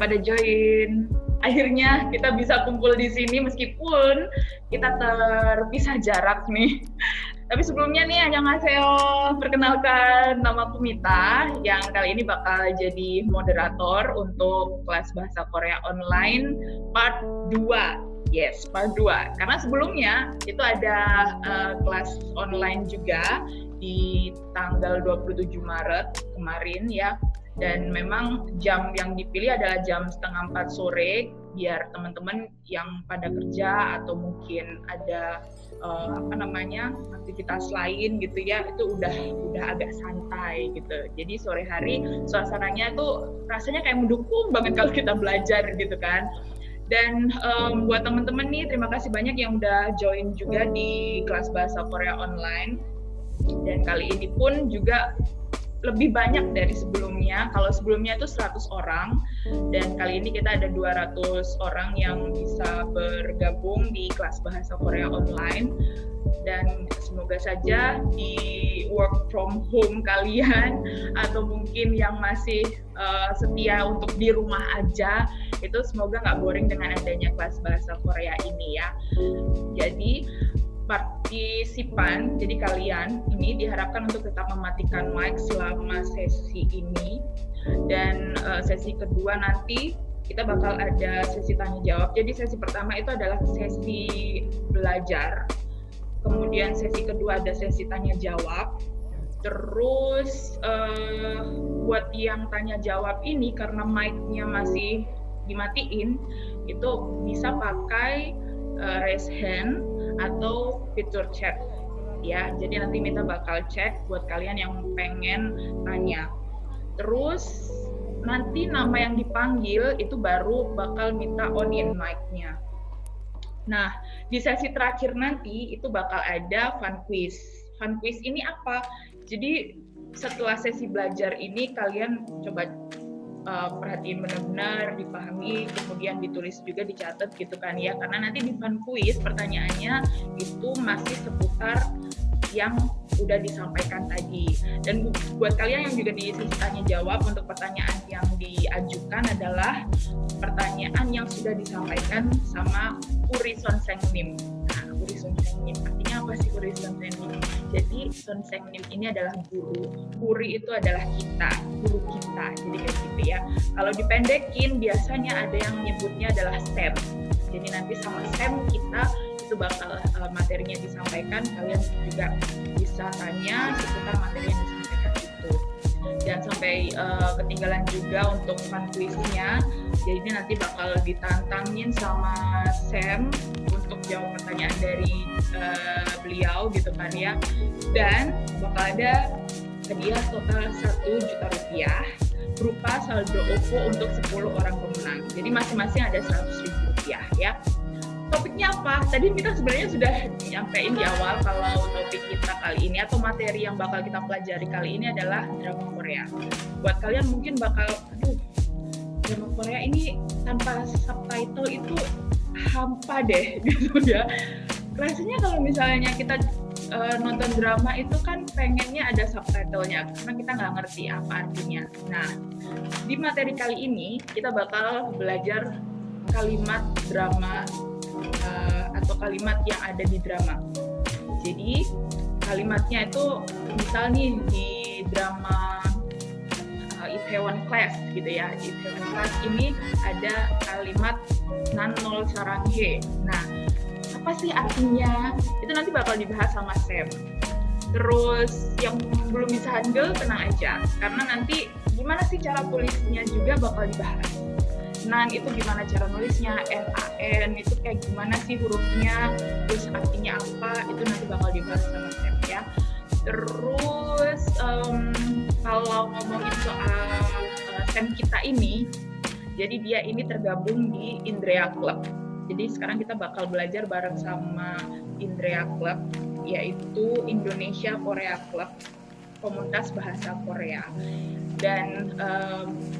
pada join. Akhirnya kita bisa kumpul di sini meskipun kita terpisah jarak nih. Tapi sebelumnya nih, annyeonghaseyo, perkenalkan nama aku Mita yang kali ini bakal jadi moderator untuk kelas bahasa Korea online part 2. Yes, part 2. Karena sebelumnya itu ada kelas online juga di tanggal 27 Maret kemarin ya. Dan memang jam yang dipilih adalah jam 3:30 sore biar teman-teman yang pada kerja atau mungkin ada aktivitas lain gitu ya, itu udah agak santai gitu. Jadi sore hari suasananya tuh rasanya kayak mendukung banget kalau kita belajar gitu kan. Dan buat teman-teman nih, terima kasih banyak yang udah join juga di kelas bahasa Korea online. Dan kali ini pun juga lebih banyak dari sebelumnya. Kalau sebelumnya itu 100 orang dan kali ini kita ada 200 orang yang bisa bergabung di kelas bahasa Korea online. Dan semoga saja di work from home kalian atau mungkin yang masih setia untuk di rumah aja, itu semoga nggak boring dengan adanya kelas bahasa Korea ini ya. Jadi partisipan, jadi kalian ini diharapkan untuk tetap mematikan mic selama sesi ini, dan sesi kedua nanti kita bakal ada sesi tanya jawab. Jadi sesi pertama itu adalah sesi belajar, kemudian sesi kedua ada sesi tanya jawab. Terus buat yang tanya jawab ini karena mic-nya masih dimatiin, itu bisa pakai raise hand atau fitur chat ya. Jadi nanti Mita bakal cek buat kalian yang pengen tanya. Terus nanti nama yang dipanggil itu baru bakal Mita on-in mic-nya. Nah, di sesi terakhir nanti itu bakal ada fun quiz. Fun quiz ini apa? Jadi setelah sesi belajar ini kalian coba perhatiin benar-benar, dipahami, kemudian ditulis juga, dicatat gitu kan ya, karena nanti di fun quiz pertanyaannya itu masih seputar yang udah disampaikan tadi. Dan buat kalian yang juga di sesi tanya jawab, untuk pertanyaan yang diajukan adalah pertanyaan yang sudah disampaikan sama Uri Sonsengnim. Nah, Uri Sonsengnim artinya apa sih Uri Sonsengnim? Jadi Sonsengnim ini adalah guru, Uri itu adalah kita, guru kita, jadi kayak gitu ya. Kalau dipendekin biasanya ada yang nyebutnya adalah SEM. Jadi nanti sama SEM kita itu bakal materinya disampaikan, kalian juga bisa tanya seputar materi yang disampaikan itu. Jangan sampai ketinggalan juga untuk fun quiz-nya. Jadi nanti bakal ditantangin sama SEM untuk jawab pertanyaan dari beliau gitu kan ya. Dan bakal ada hadiah total 1 juta rupiah berupa saldo OVO untuk 10 orang pemenang. Jadi masing-masing ada 100.000 rupiah ya. Topiknya apa? Tadi kita sebenarnya sudah nyampein di awal kalau topik kita kali ini atau materi yang bakal kita pelajari kali ini adalah drama Korea. Buat kalian mungkin bakal, drama Korea ini tanpa subtitle itu hampa deh gitu ya. Rasanya kalau misalnya kita nonton drama itu kan pengennya ada subtitlenya karena kita nggak ngerti apa artinya. Nah, di materi kali ini kita bakal belajar kalimat drama atau kalimat yang ada di drama. Jadi kalimatnya itu misal nih di drama Itaewon Class gitu ya. Di Itaewon Class ini ada kalimat Nannol Saranghe. Nah, apa sih artinya? Itu nanti bakal dibahas sama Sam. Terus yang belum bisa handle tenang aja, karena nanti gimana sih cara tulisnya juga bakal dibahas. Nan itu gimana cara nulisnya, NAN itu kayak gimana sih hurufnya, terus artinya apa, itu nanti bakal dibahas sama Sam ya. Terus kalau ngomongin soal Sam kita ini, jadi dia ini tergabung di Indrea Club. Jadi sekarang kita bakal belajar bareng sama Indrea Club, yaitu Indonesia Korea Club, komunitas bahasa Korea. Dan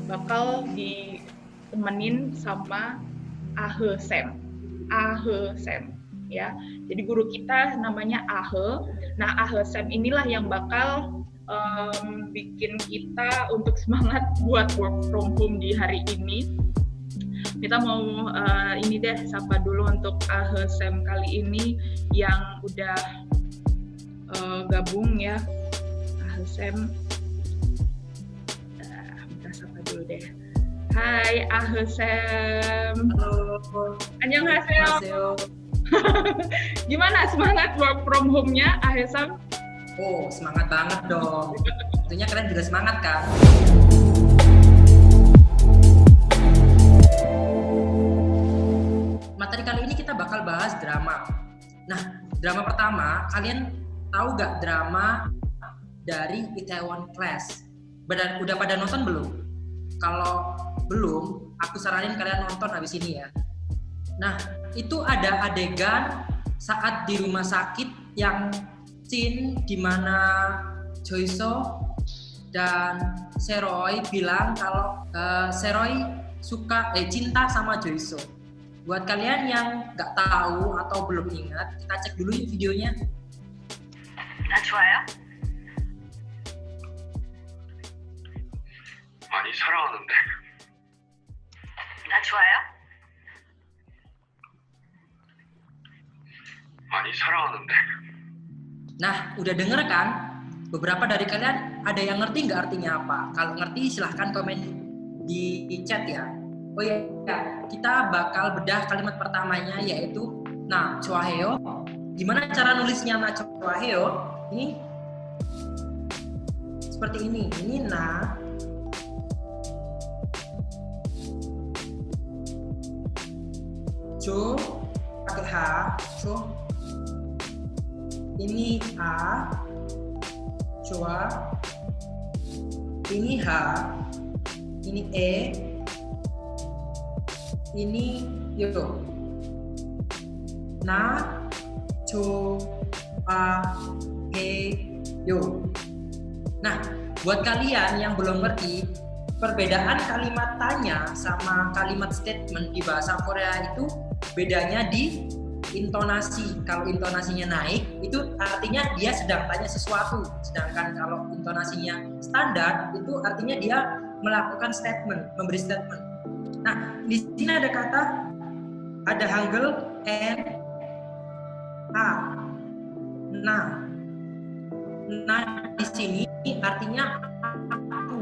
bakal ditemenin sama Ahe Sam ya. Jadi guru kita namanya Ahe. Nah, Ahe Sam inilah yang bakal bikin kita untuk semangat buat work from home di hari ini. Kita mau ini deh sapa dulu untuk AHSM kali ini yang udah gabung ya. AHSM. Kita sapa dulu deh. Hai AHSM. Halo. Annyeonghaseyo. Gimana semangat work from home-nya AHSM? Oh, semangat banget dong. Tentunya kalian juga semangat kan? Materi kali ini kita bakal bahas drama. Nah, drama pertama, kalian tahu gak drama dari Itaewon Class? Udah pada nonton belum? Kalau belum, aku saranin kalian nonton habis ini ya. Nah, itu ada adegan saat di rumah sakit yang scene di mana Joiso dan Seroy bilang kalau Seroy cinta sama Joiso. Buat kalian yang nggak tahu atau belum ingat, kita cek dulu yuk videonya. 나 좋아요? 많이 사랑하는데. 나 좋아요? 많이 사랑하는데. Nah, udah denger kan? Beberapa dari kalian ada yang ngerti nggak artinya apa? Kalau ngerti silahkan komen di chat ya. Oh iya, kita bakal bedah kalimat pertamanya yaitu nah 좋아해요. Gimana cara nulisnya nah 좋아해요? Ini seperti ini. Ini nah jo pakai h, jo. Ini a, coa. Ini h, ini e. Ini yo. Na, co, a, he, yo. Nah, buat kalian yang belum ngerti, perbedaan kalimat tanya sama kalimat statement di bahasa Korea itu bedanya di intonasi. Kalau intonasinya naik, itu artinya dia sedang tanya sesuatu. Sedangkan kalau intonasinya standar, itu artinya dia melakukan statement, memberi statement. Nah, di sini ada kata, ada hangul n, a, nah. Nah, di sini artinya aku.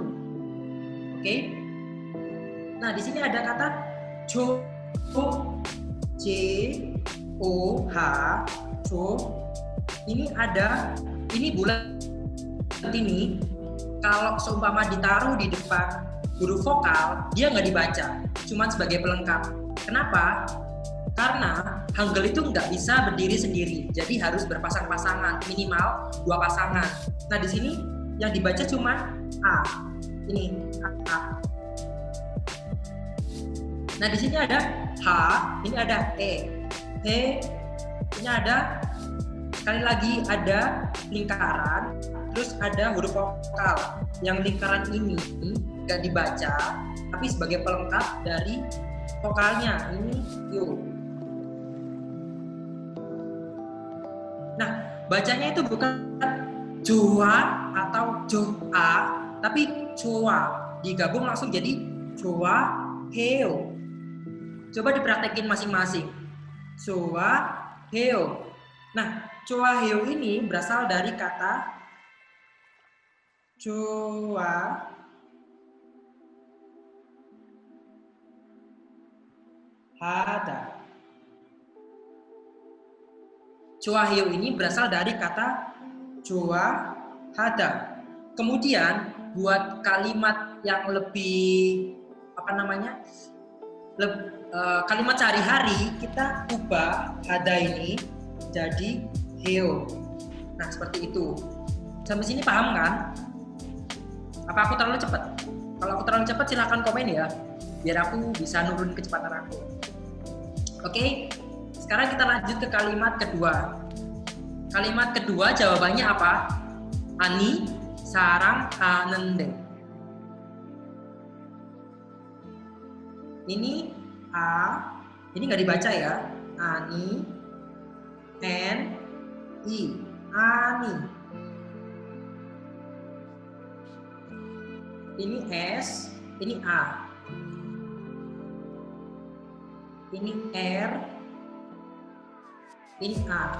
Oke? Nah, di sini ada kata jo, j, o, h, jo. Ini bulat ini kalau seumpama ditaruh di depan huruf vokal, dia nggak dibaca, cuma sebagai pelengkap. Kenapa? Karena Hangul itu nggak bisa berdiri sendiri, jadi harus berpasang-pasangan, minimal 2 pasangan. Nah, di sini yang dibaca cuma a, ini a. Nah, di sini ada h, ini ada e, ini ada, sekali lagi ada lingkaran, terus ada huruf vokal. Yang lingkaran ini nggak dibaca, tapi sebagai pelengkap dari vokalnya. Ini yo. Nah, bacanya itu bukan joa atau joa, tapi joa. Digabung langsung jadi joa heo. Coba dipraktekin masing-masing. Joa heo. Nah, joa heo ini berasal dari kata joa hada. Joahyo ini berasal dari kata joa hada. Kemudian buat kalimat yang lebih kalimat sehari-hari, kita ubah hada ini jadi heo. Nah, seperti itu. Sampai sini paham kan? Apa aku terlalu cepat? Kalau aku terlalu cepat silahkan komen ya, biar aku bisa nurun kecepatan aku. Oke, sekarang kita lanjut ke kalimat kedua. Kalimat kedua jawabannya apa? Ani sarang ha는데. Ini a, ini nggak dibaca ya. Ani, n, i, ani. Ini s, ini a. ini R, ini A.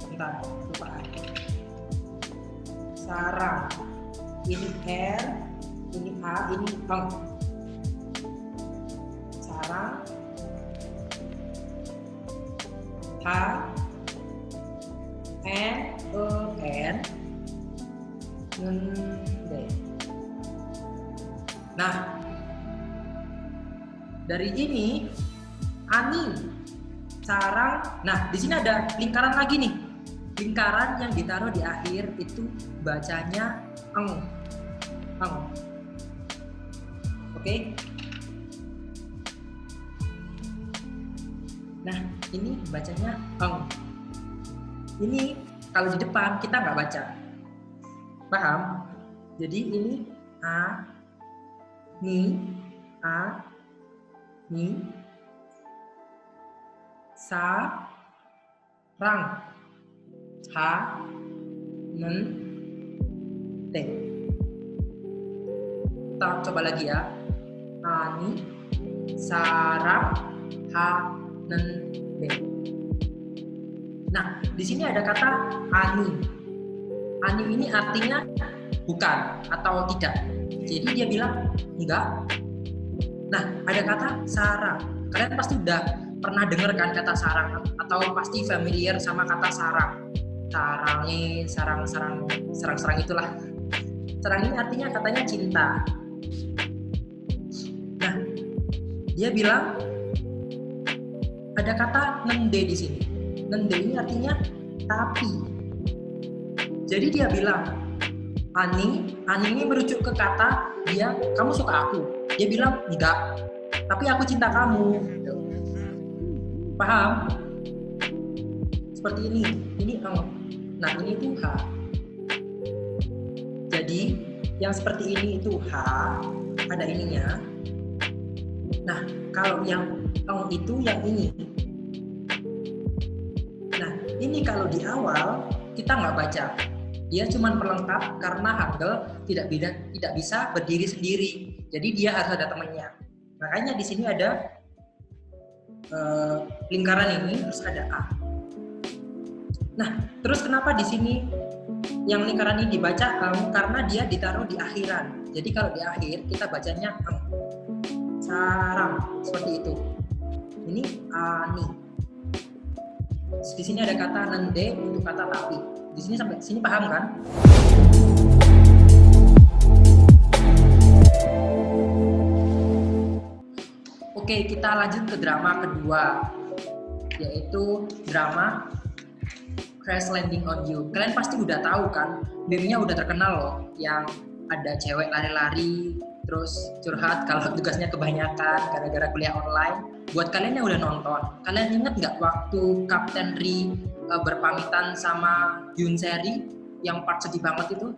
Bentar, lupa. Sarang. Ini R, ini A, ini eng. Sarang. H, N, E, N, D. Nah, dari ini ani, sarang. Nah, di sini ada lingkaran lagi nih. Lingkaran yang ditaruh di akhir itu bacanya eng. Eng. Oke. Nah, ini bacanya eng. Ini kalau di depan kita nggak baca. Paham? Jadi ini A, ni, A, ni, sa, rang, ha, nen, te. Kita coba lagi ya. Ani, sarang, ha, nen, te. Nah, di sini ada kata ani. Ani ini artinya bukan atau tidak. Jadi dia bilang enggak. Nah, ada kata sarang. Kalian pasti udah pernah dengar kan kata sarang atau pasti familiar sama kata sarang. Sarangnya, sarang itulah. Sarang ini artinya katanya cinta. Nah, dia bilang ada kata nende di sini. Nende ini artinya tapi. Jadi dia bilang ani ini merujuk ke kata dia, kamu suka aku. Dia bilang enggak, tapi aku cinta kamu. Paham? Seperti ini eng. Nah, ini itu H. Jadi yang seperti ini itu H, ada ininya. Nah, kalau yang eng itu yang ini. Nah, ini kalau di awal kita nggak baca. Dia cuma pelengkap karena Hangul tidak bisa berdiri sendiri. Jadi dia harus ada temannya. Makanya di sini ada lingkaran ini terus ada A. Nah, terus kenapa di sini yang lingkaran ini dibaca karena dia ditaruh di akhiran. Jadi kalau di akhir kita bacanya sarang seperti itu. Ini ani. Di sini ada kata nende untuk kata tapi. Di sini sampai sini paham kan? Oke, kita lanjut ke drama kedua, yaitu drama Crash Landing on You. Kalian pasti udah tahu kan, meme-nya udah terkenal loh, yang ada cewek lari-lari terus curhat kalau tugasnya kebanyakan gara-gara kuliah online. Buat kalian yang udah nonton, kalian inget nggak waktu Kapten Ri berpamitan sama Yoon Seri yang part sedih banget itu?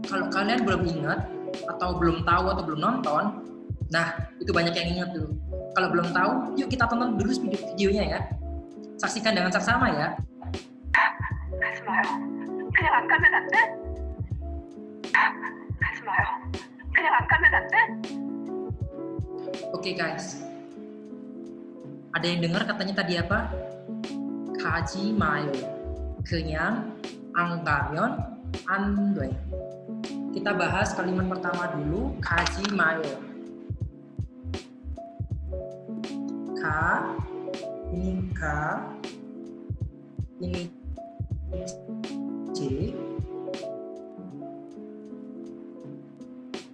Kalau kalian belum ingat atau belum tahu atau belum nonton, nah itu banyak yang ingat tuh. Kalau belum tahu, yuk kita tonton dulu videonya ya. Saksikan dengan saksama ya. 가지 마요. 그냥 안 가면 안 돼? 가지 마요. 그냥 안 가면 안 돼? Oke guys. Ada yang dengar katanya tadi apa? 가지 마요. 그냥 안 가면 안 돼. Kita bahas kalimat pertama dulu, 가지 마요. Ka, ini ka, ini j,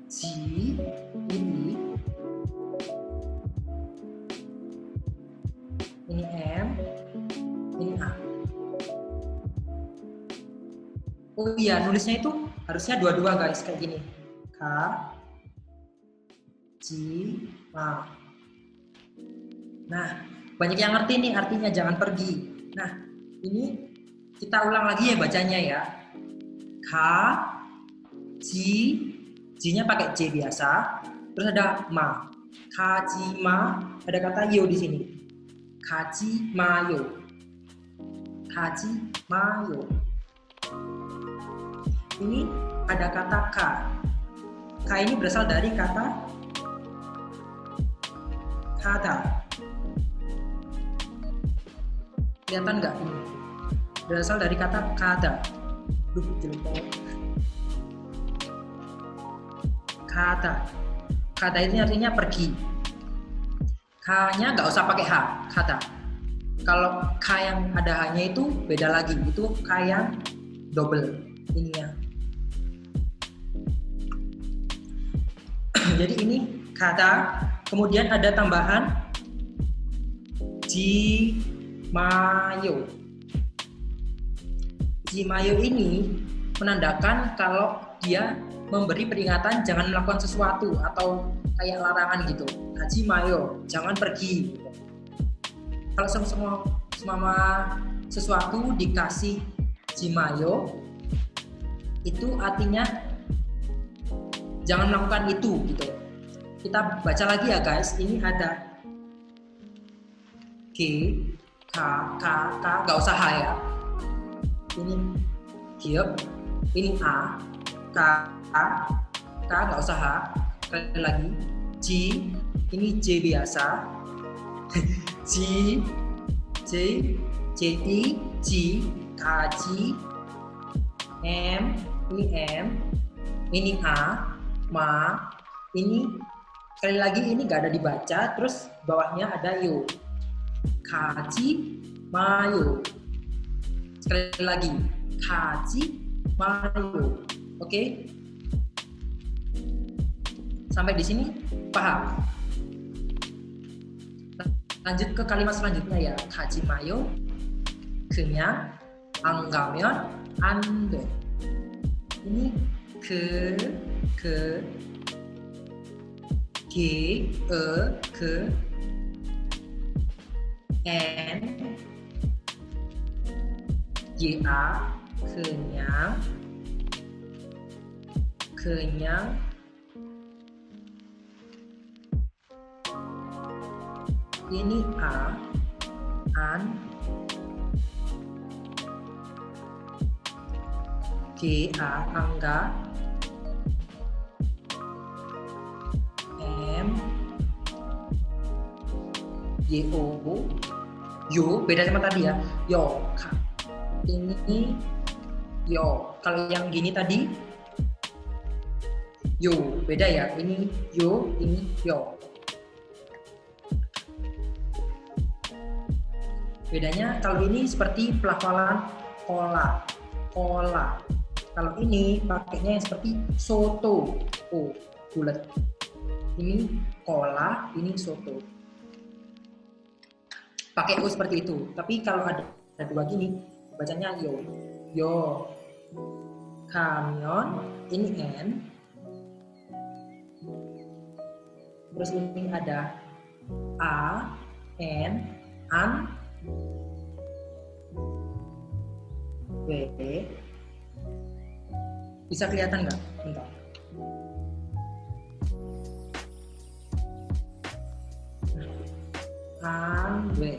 ji, ini M, ini A. Oh iya, nulisnya itu harusnya dua-dua guys, kayak gini. Ka, ji, ma. Nah, banyak yang ngerti nih artinya, jangan pergi. Nah, ini kita ulang lagi ya bacanya ya. Ka, ji, ji-nya pakai J biasa. Terus ada ma. Kaji ma, ada kata yo di sini. Kaji mayo. Kaji mayo. Ini ada kata ka. Ka ini berasal dari kata kada. Kelihatan nggak ini? Berasal dari kata kada. Kada. Kada ini artinya pergi. K-nya nggak usah pakai H, kada. Kalau K yang ada H-nya itu beda lagi. Itu K yang double ininya. Jadi ini kada. Kemudian ada tambahan jimayo. Jimayo ini menandakan kalau dia memberi peringatan jangan melakukan sesuatu atau kayak larangan gitu. Jimayo, jangan pergi. Kalau semua sesuatu dikasih jimayo, itu artinya jangan melakukan itu gitu. Kita baca lagi ya guys. Ini ada K, K, nggak usah H ya. Ini Hyuk, ini A, K, nggak usah H. Sekali lagi, J, ini J biasa. J, I, J, K, J, M, ini M, ini A, ma, ini sekali lagi ini nggak ada dibaca, terus bawahnya ada yo. Kaji mayo. Sekali lagi, kaji mayo. Oke? Sampai di sini paham? Lanjut ke kalimat selanjutnya ya. Kaji mayo. 그냥 안 가면 안 돼. ini N ya 그냥 ini A an angga M yo beda sama tadi ya. Yo ini yo. Kalau yang gini tadi yo beda ya. Ini yo, ini yo. Bedanya kalau ini seperti pelafalan kola. Kalau ini pakainya yang seperti soto. Oh, bulat. Ini kola, ini soto. Pakai O seperti itu. Tapi kalau ada dua gini, bacanya yo. Yo. Kamion, ini N. Terus ini ada A, N, an, W. Bisa kelihatan nggak? Bentar. An, W.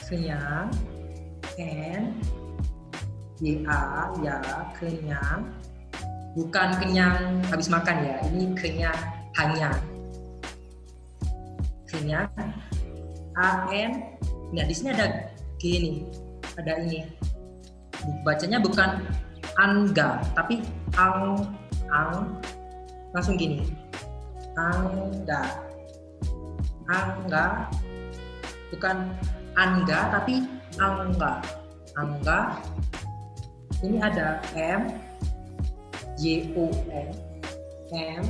Kenyang, N, ya, kenyang. Bukan kenyang habis makan ya, ini kenyang hanya. Kenyang, AN. Nah di sini ada gini, ada ini. Bacanya bukan angga, tapi ang, langsung gini. Angga, bukan angga, tapi angga. Ini ada M, Y-O-N, M,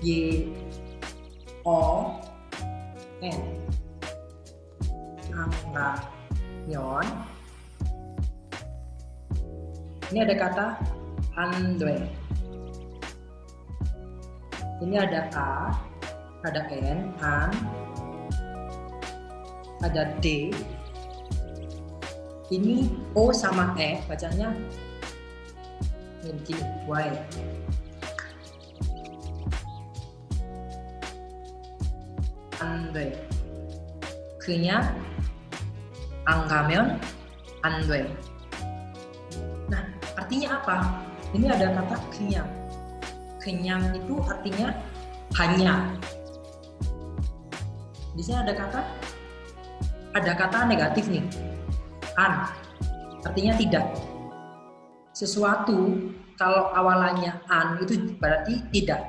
Y-O-N, angga, nyon. Ini ada kata andre. Ini ada A, ada N, an, ada D. Ini O sama E, bacanya gini, Y. Andre. 그냥 안 가면 안 돼. Nah, artinya apa? Ini ada kata kenyang. kenyang itu artinya hanya. Di sini ada kata negatif nih, an, artinya tidak. Sesuatu kalau awalannya an itu berarti tidak.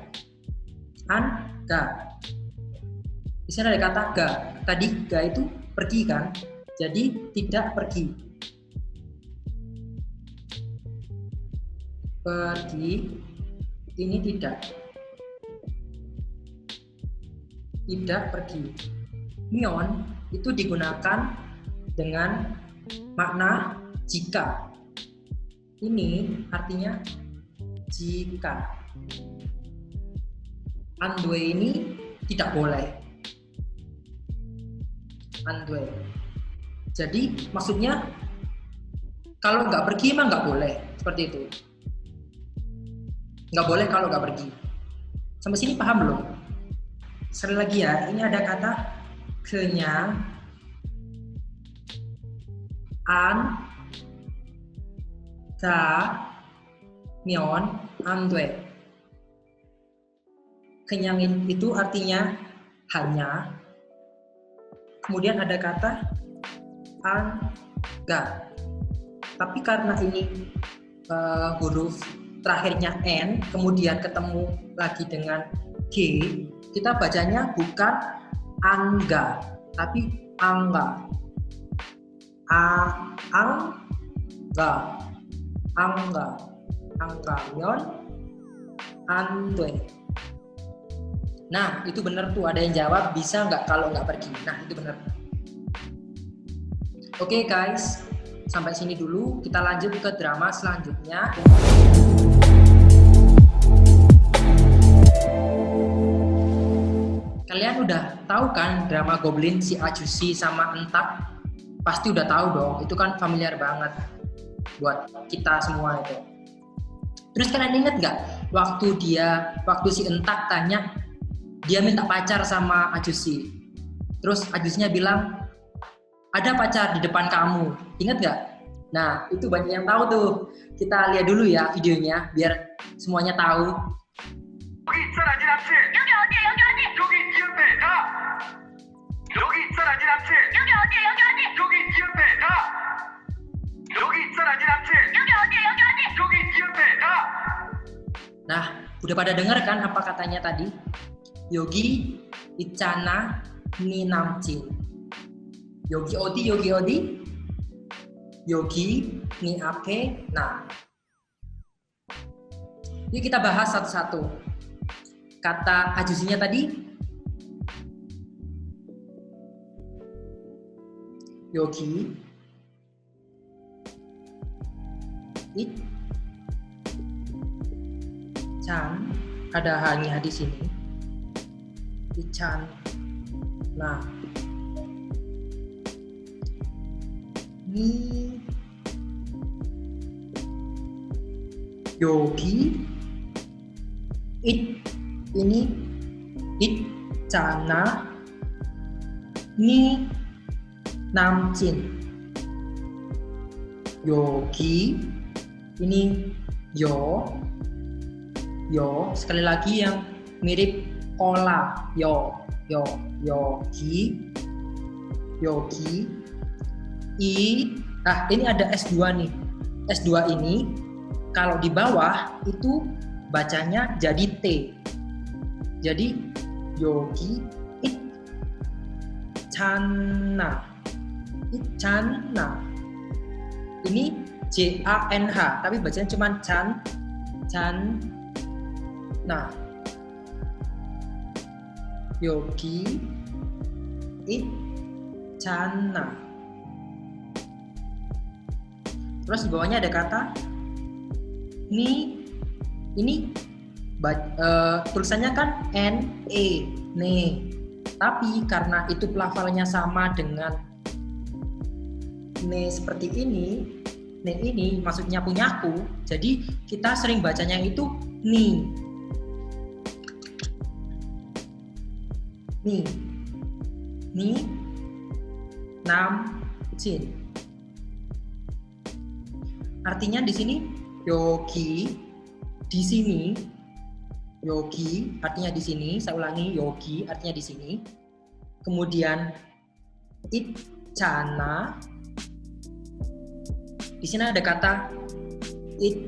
An, ga. Di sini ada kata ga. Tadi ga itu pergi kan, jadi tidak pergi. Pergi, ini tidak pergi. Myeon itu digunakan dengan makna jika. Ini artinya jika. Andwe ini tidak boleh. Andwe. Jadi maksudnya kalau nggak pergi emang nggak boleh, seperti itu. Nggak boleh kalau nggak pergi. Sampai sini paham belum? Sekali lagi ya, ini ada kata kenyang, an, ga, myeon, andwe. Kenyang itu artinya hanya. Kemudian ada kata an, ga. Tapi karena ini huruf terakhirnya n, kemudian ketemu lagi dengan g, kita bacanya bukan angga, tapi angga. Anggamyon, andwe. Nah, itu benar tuh, ada yang jawab bisa nggak kalau nggak pergi. Nah, itu benar. Oke guys, sampai sini dulu. Kita lanjut ke drama selanjutnya. Kalian udah tahu kan drama Goblin si Ajusi sama Entak? Pasti udah tahu dong, itu kan familiar banget buat kita semua itu. Terus kalian inget nggak waktu si Entak tanya, dia minta pacar sama Ajusi. Terus Ajusinya bilang, ada pacar di depan kamu, inget nggak? Nah, itu banyak yang tahu tuh. Kita lihat dulu ya videonya, biar semuanya tahu. 여기 있잖아 네 남친. 여기 어디? 여기 네 옆에 나. 여기 있잖아 네 남친. 여기 어디? 여기 네 옆에 나. 여기 있잖아 네 남친. 여기 어디? 여기 네 옆에 나. Nah, udah pada dengar kan apa katanya tadi? Yogi Icana ni namcin. Yogi odi. Yogi ni ape. Nah, ini kita bahas satu-satu. Kata Ajusinya tadi, Yogi Ichan, ada hanya di sini. Ichan. Nah, ini Yogi ini Icana ni namcin. Yogi ini yo sekali lagi yang mirip ola yogi ini ada S2 nih. S2 ini kalau di bawah itu bacanya jadi T. Jadi Yogi Icana. Ini JANH, tapi bacanya cuma Chan. Nah, Yogi Icana. Terus di bawahnya ada kata ini tulisannya kan NE, ne. Tapi karena itu pelafalannya sama dengan ne seperti ini, ne ini maksudnya punyaku, jadi kita sering bacanya itu ni. Nam, Jin. Artinya di sini Yogi, di sini yogi artinya di sini, saya ulangi, yogi artinya di sini. Kemudian icana, di sini ada kata it.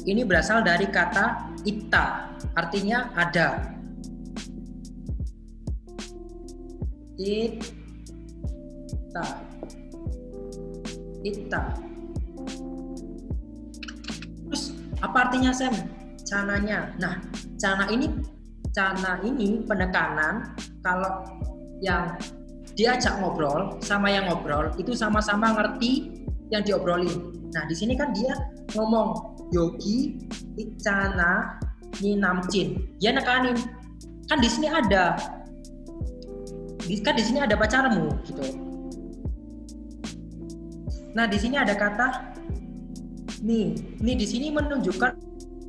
Ini berasal dari kata ita, artinya ada. Ita. Terus apa artinya Sam? Cananya. Nah, cana ini penekanan kalau yang diajak ngobrol sama yang ngobrol itu sama-sama ngerti yang diobrolin. Nah, di sini kan dia ngomong yogi, icana, ni namcin. Dia nekanin. Kan di sini ada pacarmu gitu. Nah, di sini ada kata nih di sini menunjukkan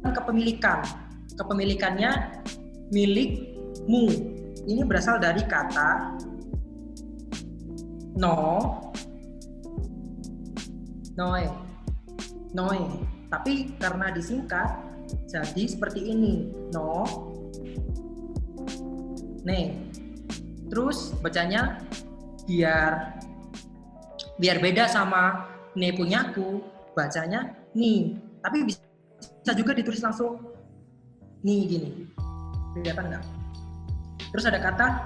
kepemilikan. Kepemilikannya milikmu. Ini berasal dari kata noe. Tapi karena disingkat jadi seperti ini, no, ne. Terus bacanya biar beda sama ne punyaku, bacanya ni. Tapi bisa juga ditulis langsung ni gini. Kelihatan nggak? Terus ada kata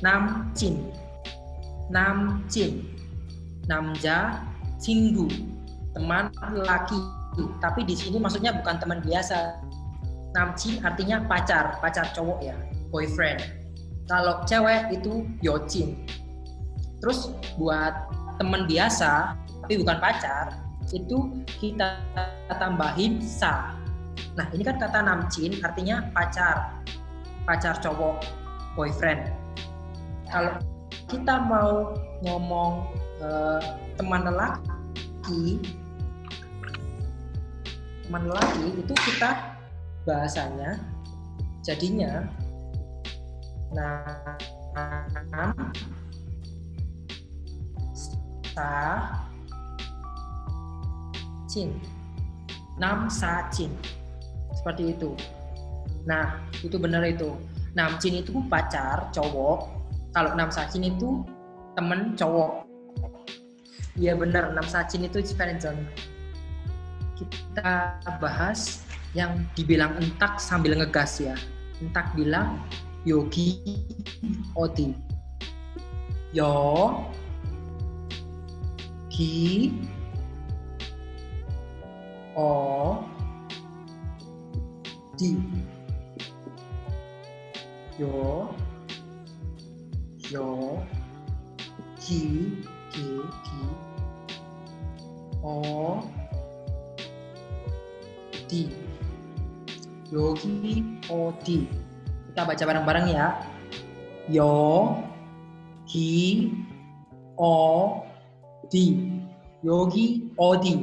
namcin, namja, cinggu, teman laki. Tapi di sini maksudnya bukan teman biasa. Namcin artinya pacar cowok ya, boyfriend. Kalau cewek itu yocin. Terus buat teman biasa tapi bukan pacar, itu kita tambahin sa. Nah, ini kan kata namcin artinya pacar cowok, boyfriend. Kalau kita mau ngomong teman lelaki itu kita bahasanya jadinya nam sa cin seperti itu. Nah, itu benar itu. Namcin itu pacar cowok, kalau nam sa cin itu temen cowok. Iya benar, nam sa cin itu friendzone. Kita bahas yang dibilang entak sambil ngegas ya. Entak bilang yogi odi. Yo ki o di. Yo ki o di. Yogi odi. Kita baca bareng-bareng ya. Yo ki o di. Yogi odi.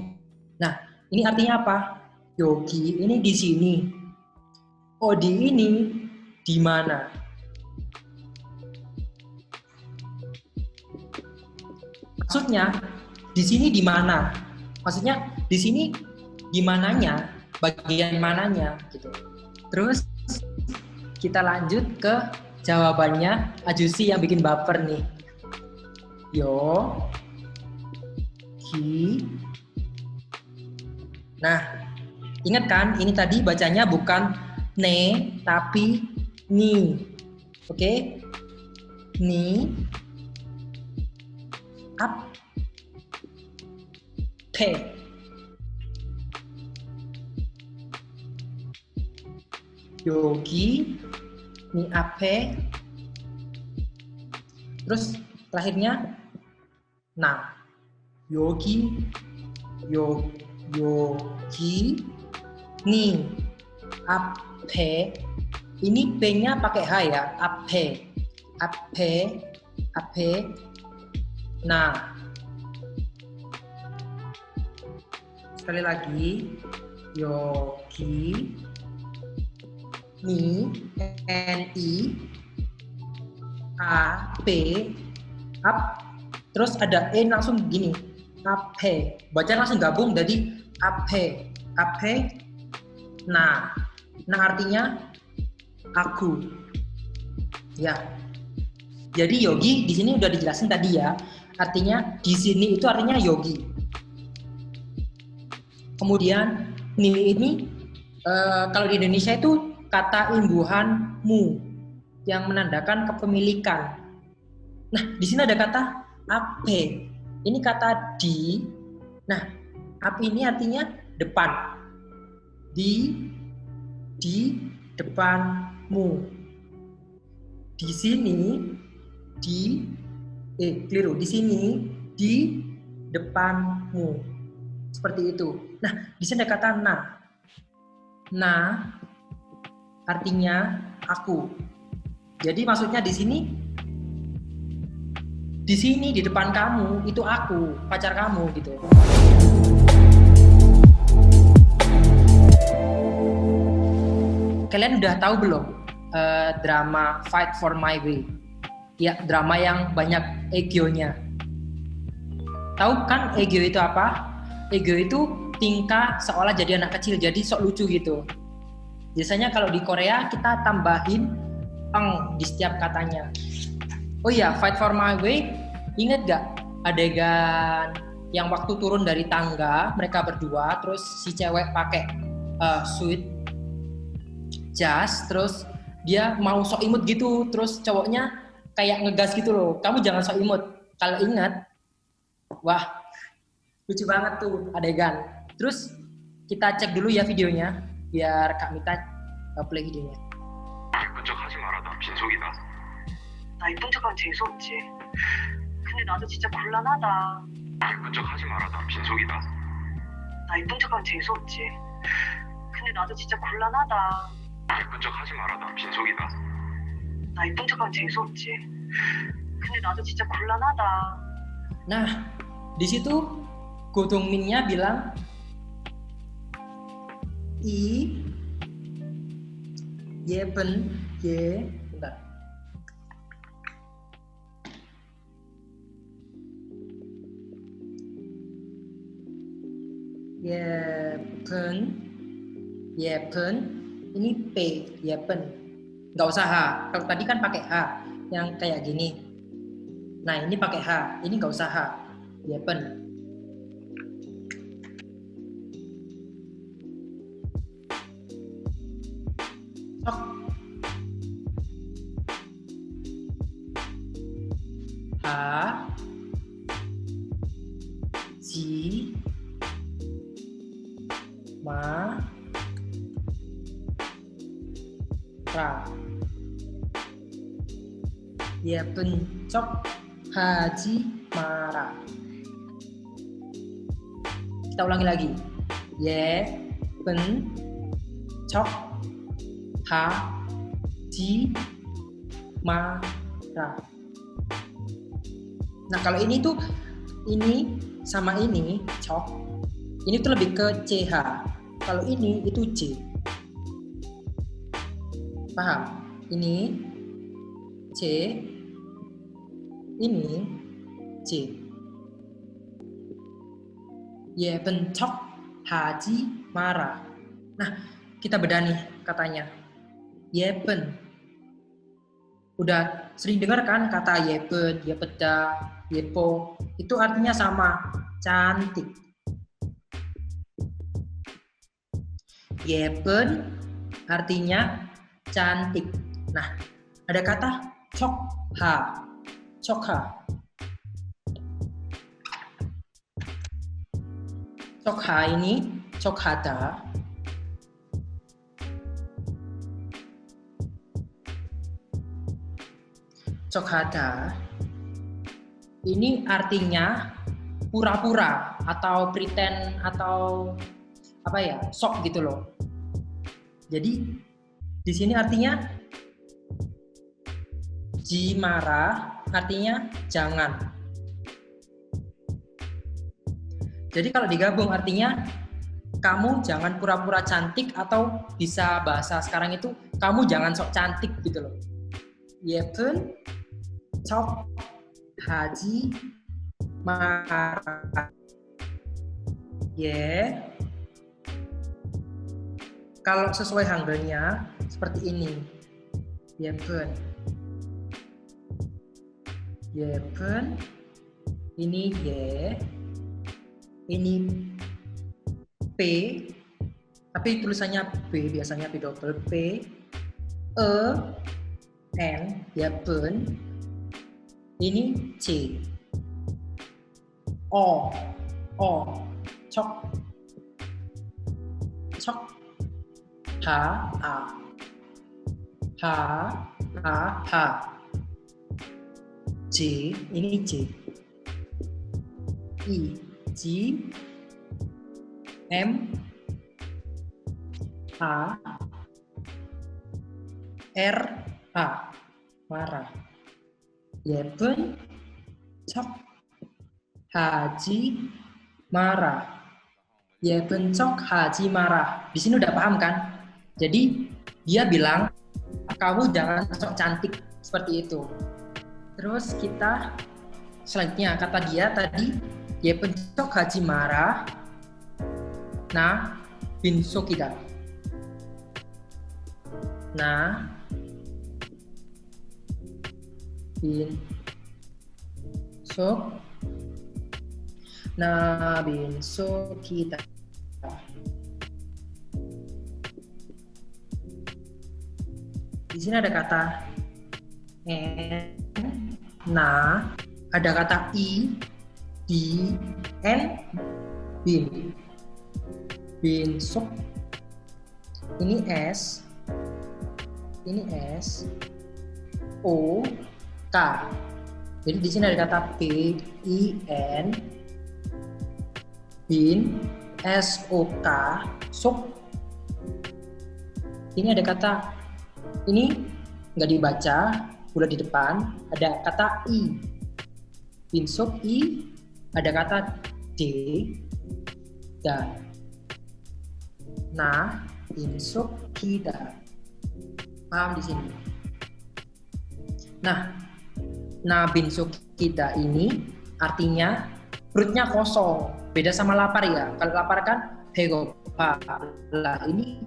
Nah, ini artinya apa? Yogi ini di sini. Odi ini di mana? Maksudnya di sini di mana? Maksudnya di sini di mananya? Bagian mananya gitu. Terus kita lanjut ke jawabannya Ajusi yang bikin baper nih. Yo ki. Nah, ingat kan ini tadi bacanya bukan ne tapi ni. Oke? Ni up pe. Yogi ni ape. Terus terakhirnya nah. Yogi ni ape. Ini P-nya pakai H ya. Ape. Nah. Sekali lagi. Yogi ni ape up. Terus ada langsung gini. Ape. Baca langsung gabung jadi ape. Nah. Nah, artinya aku. Ya. Jadi yogi di sini udah dijelasin tadi ya. Artinya di sini itu artinya yogi. Kemudian ini kalau di Indonesia itu kata imbuhan mu yang menandakan kepemilikan. Nah, di sini ada kata ape. Ini kata di. Nah, ape ini artinya depan. Di depanmu. Di sini keliru. Di sini di depanmu. Seperti itu. Nah, di sini ada kata na. Na artinya aku. Jadi maksudnya di sini di depan kamu itu aku, pacar kamu gitu. Kalian udah tahu belum drama Fight for My Way? Ya, drama yang banyak egonya. Tahu kan ego itu apa? Ego itu tingkah seolah jadi anak kecil, jadi sok lucu gitu. Biasanya kalau di Korea kita tambahin eng di setiap katanya. Oh iya, Fight for My Way, inget gak adegan yang waktu turun dari tangga mereka berdua, terus si cewek pakai suit jas, terus dia mau sok imut gitu, terus cowoknya kayak ngegas gitu loh, kamu jangan sok imut. Kalau ingat, wah lucu banget tuh adegan. Terus kita cek dulu ya videonya biar Kak Mita play videonya. 예쁜 척 하지 마라. 나 빈속이다. 나 이쁜 척하면 재수없지. 근데 나도 진짜 곤란하다. 예쁜 척 하지 마라. 나 빈속이다. 나 이쁜 척하면 재수없지. 근데 나도 진짜 곤란하다. 예쁜 척 하지 마라. 나 빈속이다. 나 이쁜 척하면 재수없지. 근데 나도 진짜 곤란하다. Nah, di situ Go Dong-minnya bilang bentar. Yepen, ini P, yepen. Nggak usah H. Kalau tadi kan pakai H, yang kayak gini. Nah, ini pakai H, ini nggak usah H. Yepen. Ji ma ra 예쁜 척 하지 마라. Kita ulangi lagi. 예쁜 척 하지 마라. Nah, kalau ini tuh ini sama ini cok. Ini tuh lebih ke CH. Kalau ini itu J. Paham? Ini C. Ini C. 예쁜 척 하지 마라. Nah, kita bedah nih katanya. 예쁜. Udah sering dengar kan kata 예쁜, 예쁘다, 예뻐. Itu artinya sama, cantik. 예쁜 artinya cantik. Nah, ada kata 척하. 척하 ini 척하다. 척하다. Ini artinya pura-pura atau pretend atau apa ya, sok gitu loh. Jadi di sini artinya jimara artinya jangan. Jadi kalau digabung artinya kamu jangan pura-pura cantik, atau bisa bahasa sekarang itu kamu jangan sok cantik gitu loh. 예쁜 척 하지 마라. Kalau sesuai Hangulnya seperti ini. Yepen. Yepen. Ini Y. Ini P. Tapi tulisannya B, biasanya P double P. E. N. Yepen. Ini C. O. Cok. H. A. H. J. Ini J. I. G. M. A. R. A. Marah. Yepen. Cok. Haji marah. Yepen cok Haji marah. Di sini udah paham kan? Jadi dia bilang kamu jangan sok cantik seperti itu. Terus kita selanjutnya kata dia tadi Yepen cok Haji marah. Nah, bin sokida. Nah, bin sok. Nah, bin sokida. Di sini ada kata n, nah, ada kata i, di, n, bin sok. Ini s, o, k. Jadi di sini ada kata p, i, n, bin, s, o, k, sok. Ini ada kata ini nggak dibaca, udah di depan ada kata i, bin sok i, ada kata d, da. Nah, bin sok kita paham di sini. Nah bin sok kita ini artinya perutnya kosong, beda sama lapar ya. Kalau lapar kan hegopa, lah ini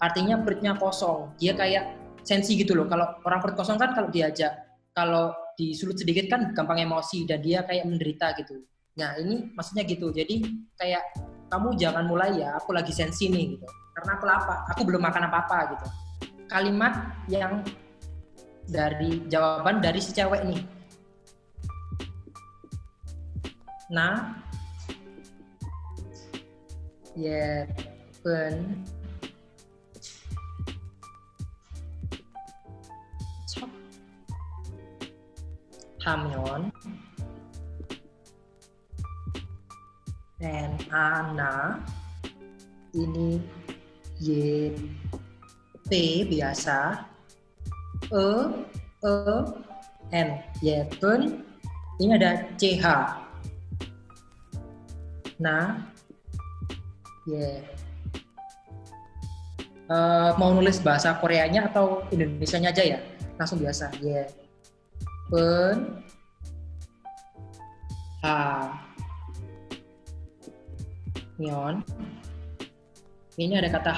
artinya perutnya kosong, dia kayak sensi gitu loh. Kalau orang perut kosong kan kalau disulut sedikit kan gampang emosi dan dia kayak menderita gitu. Nah ini maksudnya gitu, jadi kayak kamu jangan mulai ya, aku lagi sensi nih gitu. Karena aku lapar, aku belum makan apa-apa gitu. Kalimat yang dari jawaban dari si cewek nih. Nah, yepen 하면 dan ana ini y p biasa n yepen ini ada ch. Nah mau nulis bahasa Koreanya atau Indonesianya aja ya, langsung biasa pen nyon. Ini ada kata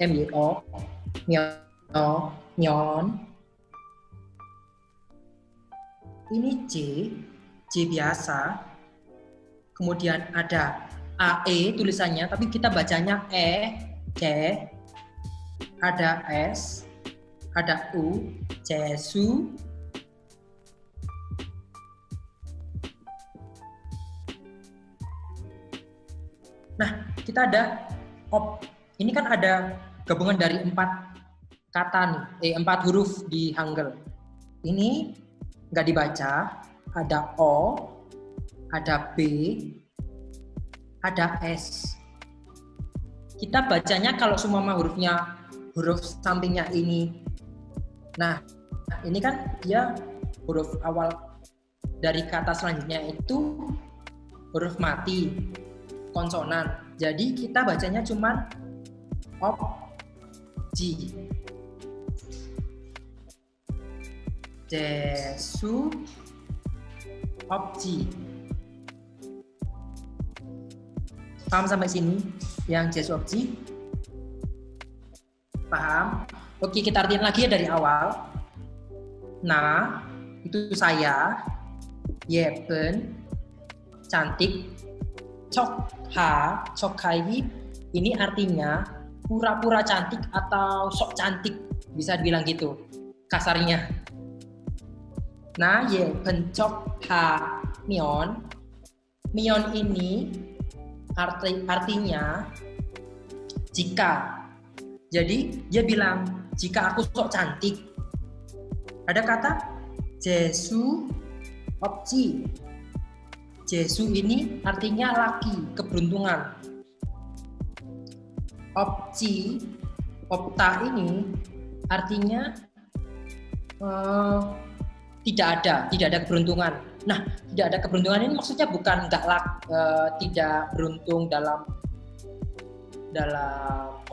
m-y-o nyon. Ini J biasa. Kemudian ada AE tulisannya, tapi kita bacanya C. Ada S, ada U, Jesu. Nah, kita ada op. Ini kan ada gabungan dari 4 kata nih, 4 huruf di Hangul. Ini nggak dibaca, ada O, ada B, ada S. Kita bacanya kalau semua huruf sampingnya ini. Nah, ini kan dia huruf awal dari kata selanjutnya itu huruf mati, konsonan. Jadi kita bacanya cuma G. Jesu, G. Paham sampai sini yang Jesu Opci? Paham? Oke, kita artiin lagi ya dari awal. Nah, itu saya, 예쁜, cantik. Chokha ini artinya pura-pura cantik atau sok cantik, bisa dibilang gitu kasarnya. Nah, 예쁜 척하면 ini artinya jika. Jadi dia bilang jika aku sok cantik. Ada kata Jesu Opci. Jesu ini artinya laki, keberuntungan. Opta ini artinya tidak ada keberuntungan. Nah, tidak ada keberuntungan ini maksudnya bukan tidak beruntung dalam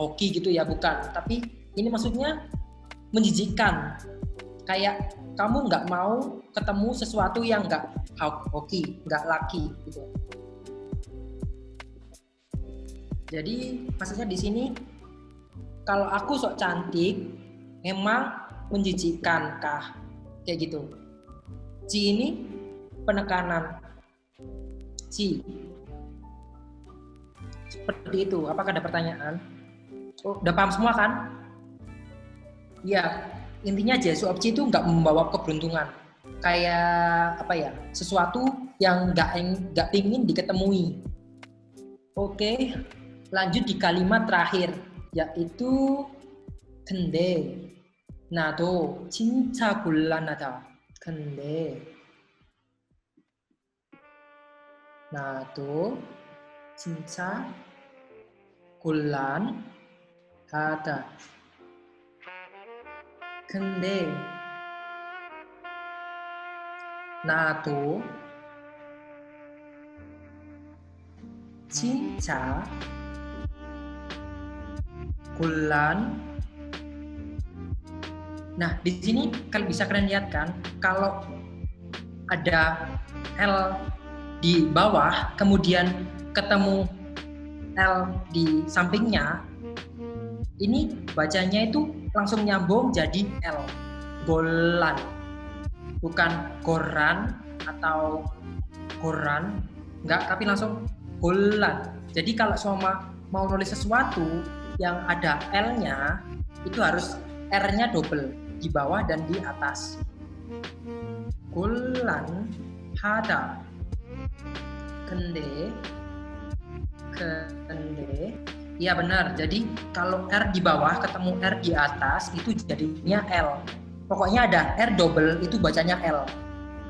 hoki gitu ya, bukan. Tapi ini maksudnya menjijikkan. Kayak kamu nggak mau ketemu sesuatu yang nggak hoki, nggak laki gitu. Jadi maksudnya di sini kalau aku sok cantik, memang menjijikkan kah? Kayak gitu. Ci ini penekanan. Ci. Seperti itu. Apakah ada pertanyaan? Oh, udah paham semua kan? Ya, intinya Jesu Opci itu nggak membawa keberuntungan. Kayak apa ya? Sesuatu yang nggak ingin diketemui. Oke, lanjut di kalimat terakhir, yaitu 근데 나도 진짜 곤란하다. 근데 나도 진짜 곤란하다. 근데 나도 진짜 곤란. Nah, di sini kalian bisa lihat kan, kalau ada L di bawah, kemudian ketemu L di sampingnya, ini bacanya itu langsung nyambung jadi L. Golan. Bukan goran atau goran, enggak, tapi langsung golan. Jadi kalau sama mau nulis sesuatu yang ada L-nya, itu harus R-nya double di bawah dan di atas. Golan hada. Kende. Iya benar. Jadi kalau R di bawah ketemu R di atas itu jadinya L. Pokoknya ada R double itu bacanya L.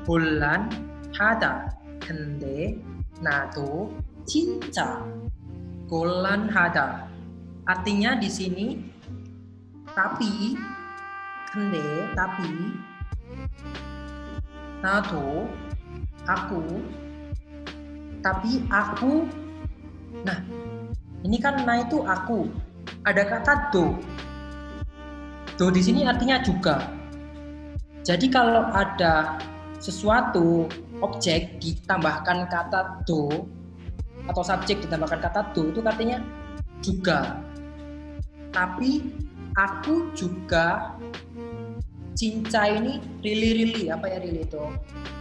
Golan hada. Kende nato cinta. Golan hada. Artinya di sini tapi nato aku, tapi aku. Nah, ini kan na itu aku. Ada kata do. Do di sini artinya juga. Jadi kalau ada sesuatu objek ditambahkan kata do atau subjek ditambahkan kata do itu artinya juga. Tapi aku juga. Cinca ini really apa ya, really itu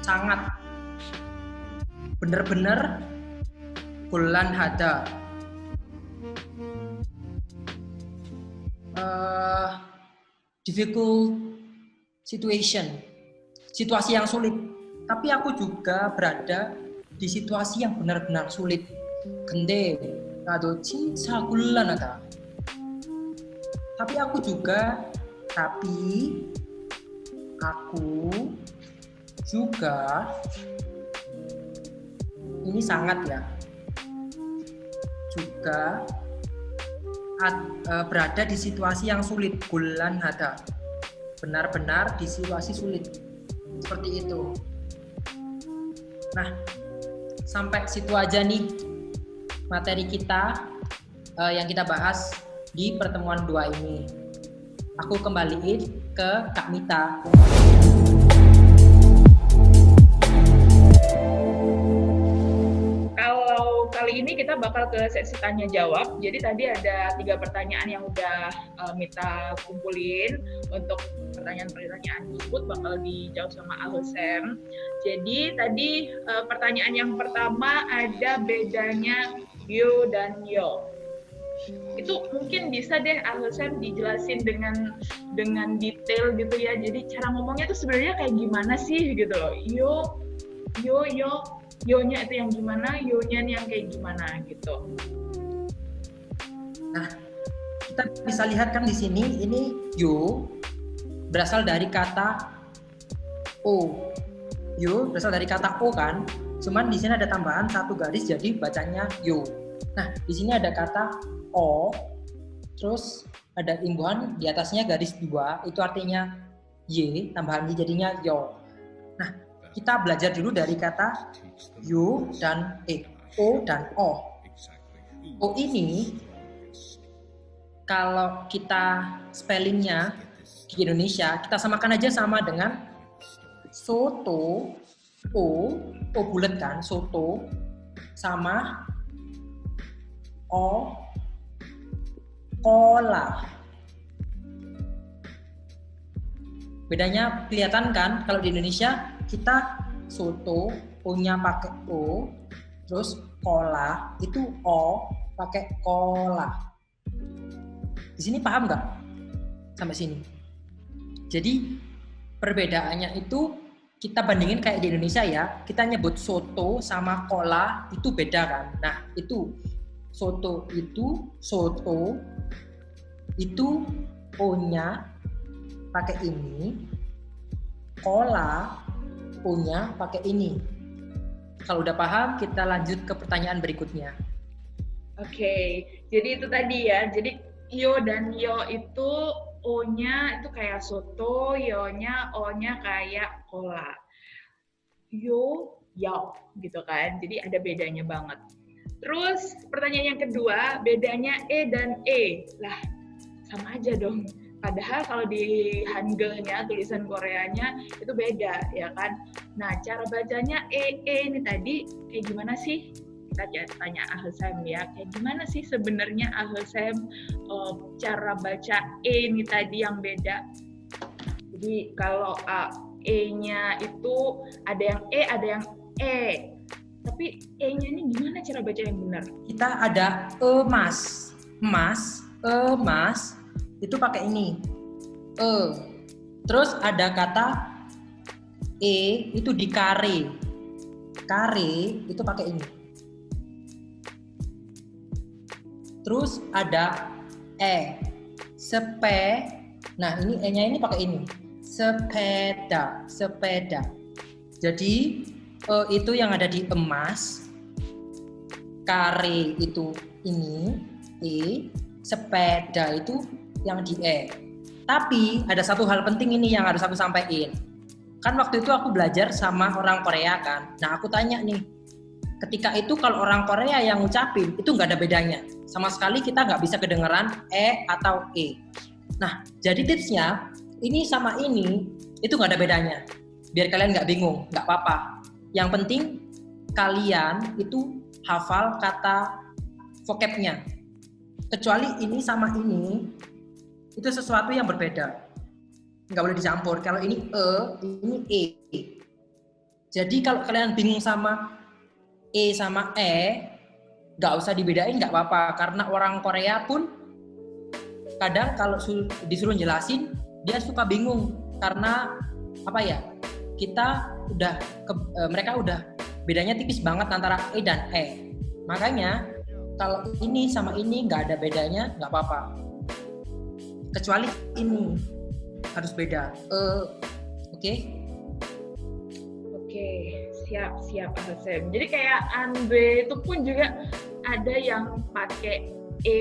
sangat bener-bener golan hada. Difficult situation, situasi yang sulit. Tapi aku juga berada di situasi yang benar-benar sulit. 근데 나도 진짜 곤란하다. Tapi aku juga ini sangat ya, juga berada di situasi yang sulit. Golan hada, benar-benar di situasi sulit, seperti itu. Nah, sampai situ aja nih materi kita yang kita bahas di pertemuan 2 ini. Aku kembaliin ke Kak Mita. Kalau kali ini kita kita bakal ke sesi tanya jawab. Jadi tadi ada 3 pertanyaan yang udah Mita kumpulin. Untuk pertanyaan-pertanyaan tersebut bakal dijawab sama Ahusem. Jadi tadi pertanyaan yang pertama ada bedanya yo dan yo. Itu mungkin bisa deh Ahusem dijelasin dengan detail gitu ya. Jadi cara ngomongnya tuh sebenarnya kayak gimana sih gitu loh. Yo-nya itu yang gimana, yo-nya yang kayak gimana gitu. Nah, kita bisa lihat kan di sini ini yo berasal dari kata o. Yo berasal dari kata o kan. Cuman di sini ada tambahan 1 garis jadi bacanya yo. Nah, di sini ada kata o, terus ada imbuhan di atasnya garis 2, itu artinya y, tambahan y jadinya yo. Nah, kita belajar dulu dari kata yo dan o dan o. O ini kalau kita spellingnya di Indonesia kita samakan aja sama dengan soto, o bulat kan, soto, sama o kola. Bedanya kelihatan kan? Kalau di Indonesia kita soto o-nya pakai o, terus kola itu o pakai kola. Di sini paham nggak sampai sini? Jadi perbedaannya itu kita bandingin kayak di Indonesia ya, kita nyebut soto sama kola itu beda kan. Nah itu soto itu o-nya pakai ini, kola o-nya pakai ini. Kalau udah paham, kita lanjut ke pertanyaan berikutnya. Oke, jadi itu tadi ya. Jadi yo dan yo itu o-nya itu kayak soto, yo-nya o-nya kayak kola. Yo, yao gitu kan. Jadi ada bedanya banget. Terus pertanyaan yang kedua, bedanya e dan e. Lah, sama aja dong. Padahal kalau di Hangul-nya, tulisan Koreanya itu beda, ya kan? Nah, cara bacanya ini tadi kayak gimana sih? Kita tanya Ahusem ya, kayak gimana sih sebenarnya Ahusem cara baca ini tadi yang beda? Jadi kalau E-nya itu ada yang E, ada yang E. Tapi E-nya ini gimana cara baca yang benar? Kita ada emas, emas. Itu pakai ini terus ada kata e itu di kare itu pakai ini, terus ada nah ini e nya ini pakai ini, sepeda. Jadi itu yang ada di emas, kare itu ini e, sepeda itu yang di E. Tapi ada satu hal penting ini yang harus aku sampaikan. Kan waktu itu aku belajar sama orang Korea kan. Nah aku tanya nih, ketika itu kalau orang Korea yang ngucapin itu nggak ada bedanya. Sama sekali kita nggak bisa kedengeran E atau E. Nah jadi tipsnya, ini sama ini itu nggak ada bedanya. Biar kalian nggak bingung, nggak apa-apa. Yang penting kalian itu hafal kata vocabnya. Kecuali ini sama ini itu sesuatu yang berbeda, nggak boleh dicampur. Kalau ini ini e. Jadi kalau kalian bingung sama e sama nggak usah dibedain, nggak apa-apa. Karena orang Korea pun kadang kalau disuruh jelasin dia suka bingung karena apa ya? Mereka udah bedanya tipis banget antara e dan e. Makanya kalau ini sama ini nggak ada bedanya, nggak apa-apa. Kecuali ini harus beda. Oke, siap Ahusem. Jadi kayak Anbe itu pun juga ada yang pakai e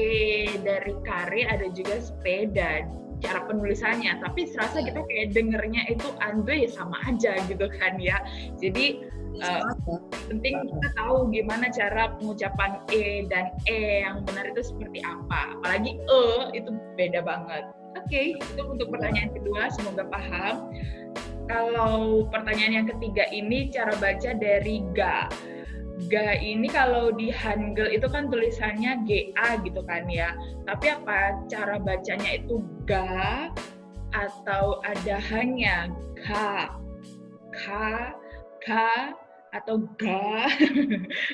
dari kare, ada juga sepeda cara penulisannya. Tapi serasa kita kayak dengernya itu Anbe ya sama aja gitu kan ya. Jadi penting kita tahu gimana cara pengucapan E dan E yang benar itu seperti apa. Apalagi itu beda banget. Oke, itu untuk pertanyaan kedua, semoga paham. Kalau pertanyaan yang ketiga ini cara baca dari ga. Ga ini kalau di Hangul itu kan tulisannya GA gitu kan ya. Tapi apa cara bacanya itu ga atau ada hanya ka, ka, ka atau ga?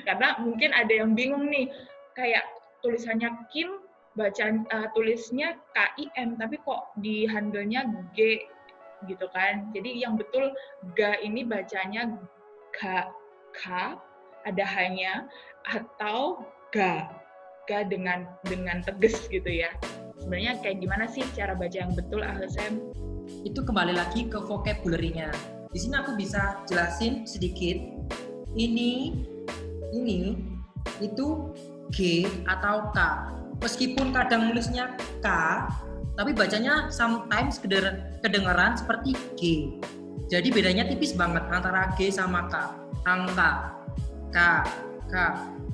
Karena mungkin ada yang bingung nih, kayak tulisannya Kim, bacaan tulisnya KIM, tapi kok di Hangulnya G gitu kan. Jadi yang betul ga ini bacanya ga, ka, ada hanya atau ga dengan tegas gitu ya. Sebenarnya kayak gimana sih cara baca yang betul, Ahsem? Itu kembali lagi ke vocabulary-nya. Di sini aku bisa jelasin sedikit. Ini itu G atau K. Meskipun kadang nulisnya K, tapi bacanya sometimes kedengaran seperti G. Jadi bedanya tipis banget antara G sama K. Angka, K,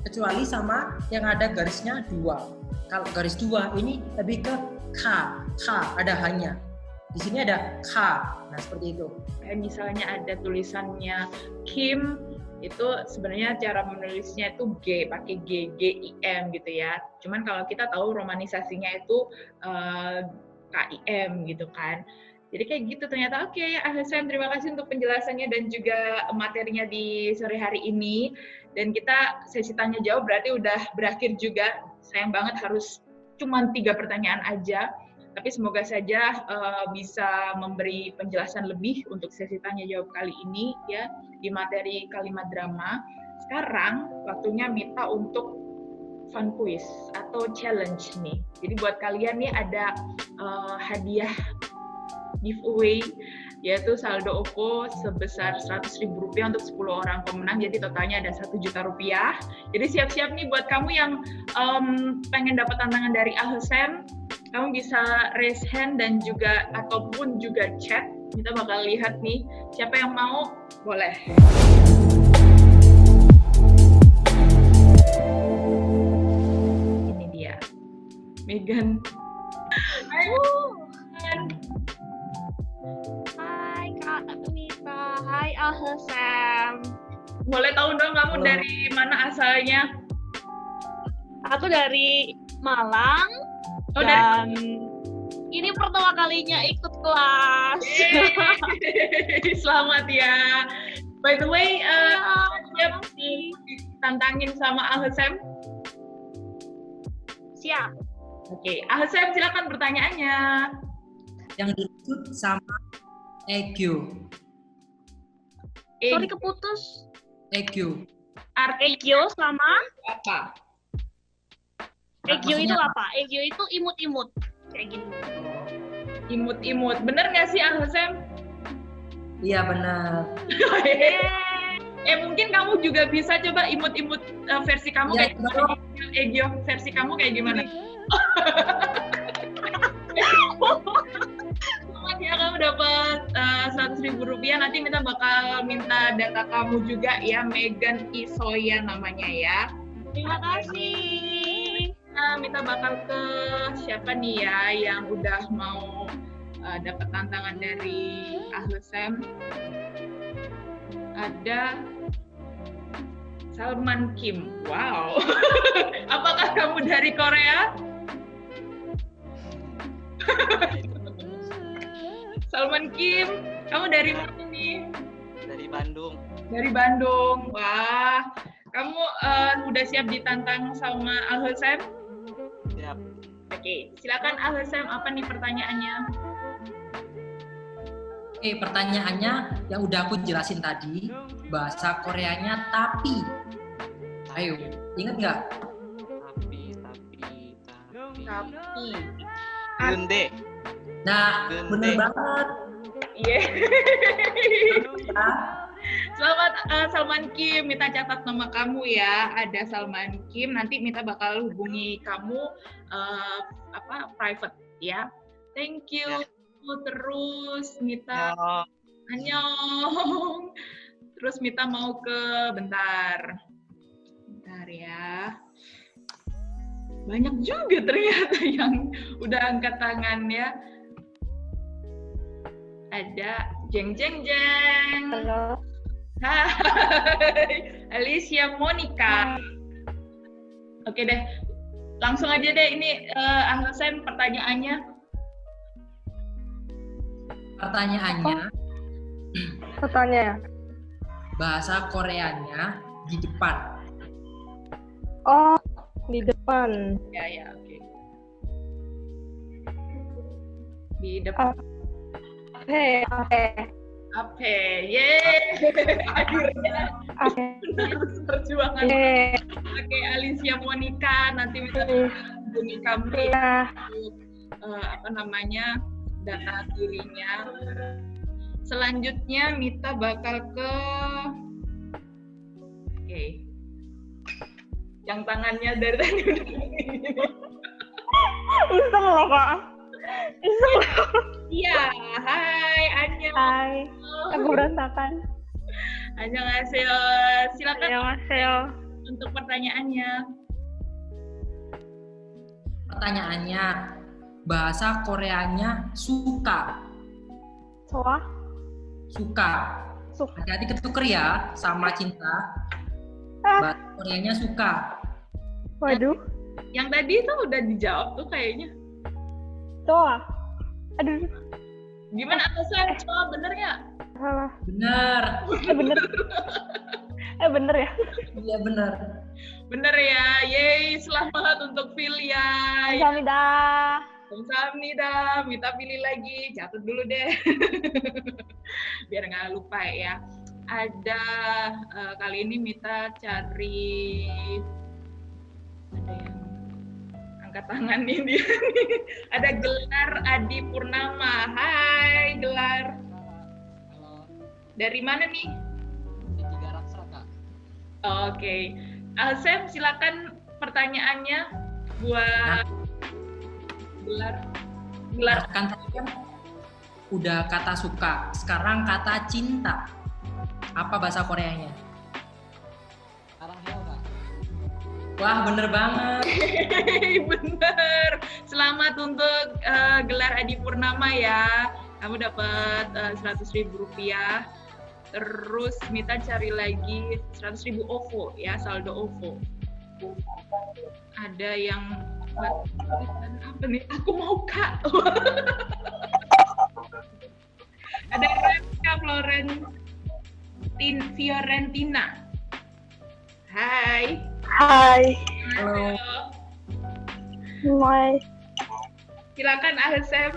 kecuali sama yang ada garisnya 2. Kalau garis 2 ini lebih ke K, ada hanya. Di sini ada K, nah seperti itu. Kayak misalnya ada tulisannya Kim, itu sebenarnya cara menulisnya itu G, pakai G, G-I-M gitu ya. Cuman kalau kita tahu romanisasinya itu K-I-M gitu kan. Jadi kayak gitu ternyata. Oke, Ahsem, terima kasih untuk penjelasannya dan juga materinya di sore hari ini. Dan kita sesi tanya jawab berarti udah berakhir juga. Sayang banget harus cuma 3 pertanyaan aja. Tapi semoga saja bisa memberi penjelasan lebih untuk sesi tanya jawab kali ini ya di materi kalimat drama. Sekarang waktunya Mita untuk fun quiz atau challenge nih. Jadi buat kalian nih ada hadiah giveaway, yaitu saldo OVO sebesar Rp100.000 untuk 10 orang pemenang, jadi totalnya ada Rp1 juta. Jadi siap-siap nih buat kamu yang pengen dapat tantangan dari Ahsem, kamu bisa raise hand dan juga ataupun juga chat. Kita bakal lihat nih siapa yang mau, boleh. Ini dia, Megan. Hai Kak Mita, hai Ahsem. Boleh tahu dong kamu dari mana asalnya? Aku dari Malang dan ini pertama kalinya ikut kelas. Selamat ya. By the way, siap ditantangin sama Ahsem? Siap. Oke, Ahsem silakan pertanyaannya. Yang dimaksud sama EQ. Sorry keputus. EQ. Egyo sama? Apa? Egyo itu apa? Egyo itu imut-imut. Kayak gini. Imut-imut. Bener nggak sih Ahsem? Iya benar. Mungkin kamu juga bisa coba imut-imut versi kamu ya, kayak gimana? Egyo versi kamu kayak gimana? Selamat ya, kamu dapat Rp100.000. Nanti kita bakal minta data kamu juga ya, Megan Isoya namanya ya. Terima kasih. Nah, kita bakal ke siapa nih ya yang udah mau dapat tantangan dari Ahsem. Ada Salman Kim. Wow. Apakah kamu dari Korea? Salman Kim, kamu dari mana nih? Dari Bandung. Dari Bandung. Wah, kamu udah siap ditantang sama Ahsem? Siap. Oke, silakan Ahsem, apa nih pertanyaannya? Oke, pertanyaannya yang udah aku jelasin tadi, bahasa Koreanya tapi. Ayo, ingat nggak? Tapi. Gunde. Nah, bener banget. Iya. Selamat Salman Kim, Mita catat nama kamu ya. Ada Salman Kim. Nanti Mita bakal hubungi kamu private ya. Thank you. Ya. Terus Mita. Ya. Annyeong. Terus Mita mau ke bentar ya. Banyak juga ternyata yang udah angkat tangan ya. Ada Jeng. Halo. Hai, Alicia Monica. Oke deh, langsung aja deh ini Ahsan pertanyaannya. Pertanyaan. Bahasa Koreanya di depan. Oh, di depan. Ya, oke. Di depan. Ape, akhirnya perjuangan. Oke, Alicia Monica, nanti minta Monica data dirinya. Selanjutnya Mita bakal ke yang tangannya dari tadi udah Iseng loh Kak. Iseng. Iya, hai Anya. Hai, aku berantakan. Annyeonghaseyo. Silakan Annyeonghaseyo. untuk pertanyaannya. Pertanyaannya, bahasa Koreanya suka. Suka. Hati-hati ketuker ya sama cinta. Bahasa Koreanya suka. Waduh. Yang tadi tuh udah dijawab tuh kayaknya. Aduh. Gimana Ahsan? Bener nggak? Salah. Bener. Bener. Bener ya? Iya bener. Bener ya. Yeay, selamat untuk Filia. Kamsahamnida. Kamsahamnida. Mita pilih lagi. Catat dulu deh. Biar nggak lupa ya. Ada kali ini Mita cari ada yang angkat tangan nih dia. Ada Gelar Adi Purnama. Hai Gelar. Halo. Dari mana nih? Di Tiga Raksa, Kak. Oke. Alsem, silakan pertanyaannya buat Gelar. Kan tadi kan udah kata suka, sekarang kata cinta. Apa bahasa Koreanya? Sekarang Heo, Kak. Wah, bener banget. Bener. Selamat untuk Gelar Adi Purnama ya. Kamu dapat 100.000 rupiah. Terus Mita cari lagi 100.000 OVO ya, saldo OVO. Ada yang apa nih? Aku mau Kak. Ada Rebecca Fiorentina. Hai. Halo. Hai. Silakan Ahsem.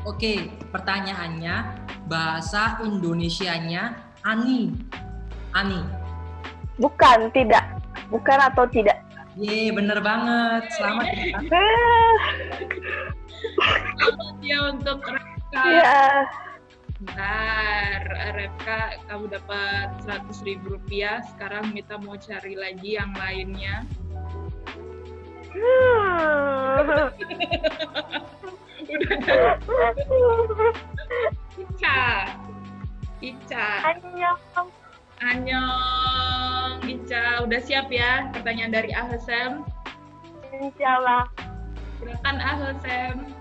Oke, pertanyaannya bahasa Indonesianya ani. Bukan, tidak. Bukan atau tidak. Ye, bener banget. Selamat ya. Selamat ya untuk Rebecca. Iya. Bentar, Rebecca, kamu dapat 100.000 rupiah. Sekarang Mita mau cari lagi yang lainnya. Udah ada. Ica. Annyeong. Ica, udah siap ya? Pertanyaan dari Ahsem. Insyaallah. Silakan Ahsem.